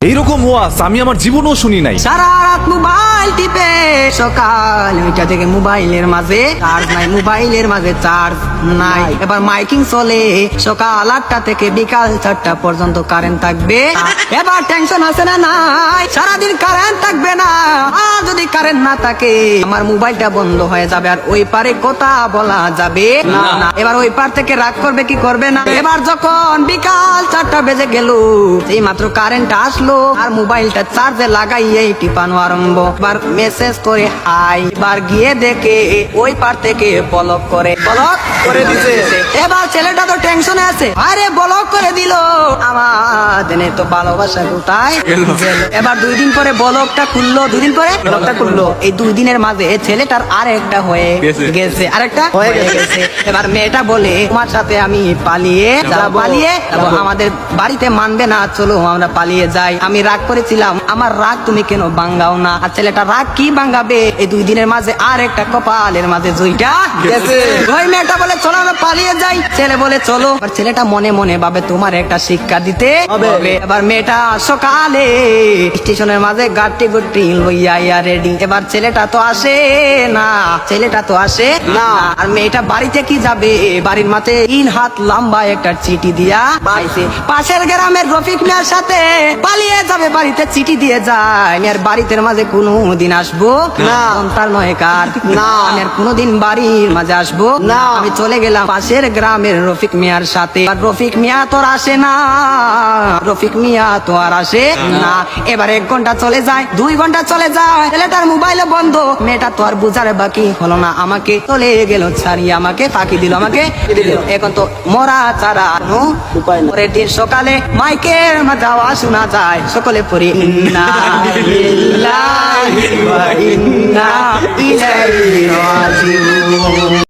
এইরকম ওয়াজ আমি আমার জীবনেও শুনি নাই। সারা রাত মোবাইল টিপে সকাল 9টা থেকে মোবাইলের মাঝে চার্জ নাই, মোবাইলের মাঝে চার্জ নাই। এবার মাইকিং চলে সকাল 8টা থেকে বিকাল 4টা পর্যন্ত কারেন্ট থাকবে। এবার টেনশন আছে না নাই, সারাদিন কারেন্ট থাকবে না। আর যদি কারেন্ট না থাকে আমার মোবাইলটা বন্ধ হয়ে যাবে, আর ওই পারে কথা বলা যাবে না। এবার ওই পার থেকে রাগ করবে কি করবে না। এবার যখন বিকাল 4টা বেজে গেল, এই মাত্র কারেন্ট আসলো আর মোবাইলটা চার্জে লাগাইয়ে টিপানো আরম্ভ। এবার মেসেজ করে হাই, এবার গিয়ে দেখে ওই পার থেকে ব্লক করে দিছে। এবার ছেলেটা তো টেনশনে আছে, আরে ব্লক করে দিল, আমার দেনে তো ভালোবাসা কোথায় গেল। এবার 2 দিন পরে ব্লকটা খুললো, 2 দিন পরে ব্লকটা খুললো। এই 2 দিনের মাঝে ছেলেটার আরেকটা হয়ে গেছে, আরেকটা হয়ে গেছে। এবার মেয়েটা বলে তোমার সাথে আমি পালিয়ে আমাদের বাড়িতে মানবে না, চলো আমরা পালিয়ে যাই। আমি রাগ করেছিলাম, আমার রাগ তুমি কেন ভাঙ্গাও না। আর ছেলেটা রাগ কি ভাঙ্গাবে, এই 2 দিনের মাঝে আর একটা কপালের মাঝে জুইটা গেছে। ওই মেয়েটা বলে চলো আমরা পালিয়ে যাই, ছেলে বলে চলো। আর ছেলেটা মনে মনে ভাবে তোমার একটা শিক্ষা দিতে হবে। এবার মেয়েটা সকালে স্টেশনের মাঝে গাড়ি গুটি লইয়া রেডি। এবার ছেলেটা তো আসে না, আর মেয়েটা বাড়িতে কি যাবে, বাড়ির মাঝে 3 হাত লম্বা একটা চিঠি দিয়া পাইছে। পাশের গ্রামের রফিক মিয়ার সাথে পালিয়ে যাবে, বাড়িতে চিঠি দিয়ে যায়। আর বাড়িতে মাঝে কোনোদিন আসবো না, তার নয় কার না, আমি আর কোনোদিন বাড়ির মাঝে আসবো না। আমি চলে গেলাম পাশের গ্রামের রফিক মিয়ার সাথে। আর রফিক মিয়া তো আর আসে না, এবার 1 ঘন্টা চলে যায়, 2 ঘন্টা চলে যায়, ছেলেটার মোবাইলে বন্ধ। মেয়েটা তো আর বুঝার বাকি হলো না, আমাকে চলে গেল ছাড়িয়ে, আমাকে ফাঁকি দিল, এখন তো মরা ছাড়া উপায় না। পরের দিন সকালে মাইকের মাঝে আওয়াজ শোনা যায়, সকলে পড়ি ইন্না লিল্লাহি ওয়া ইন্না ইলাইহি রাজিউন।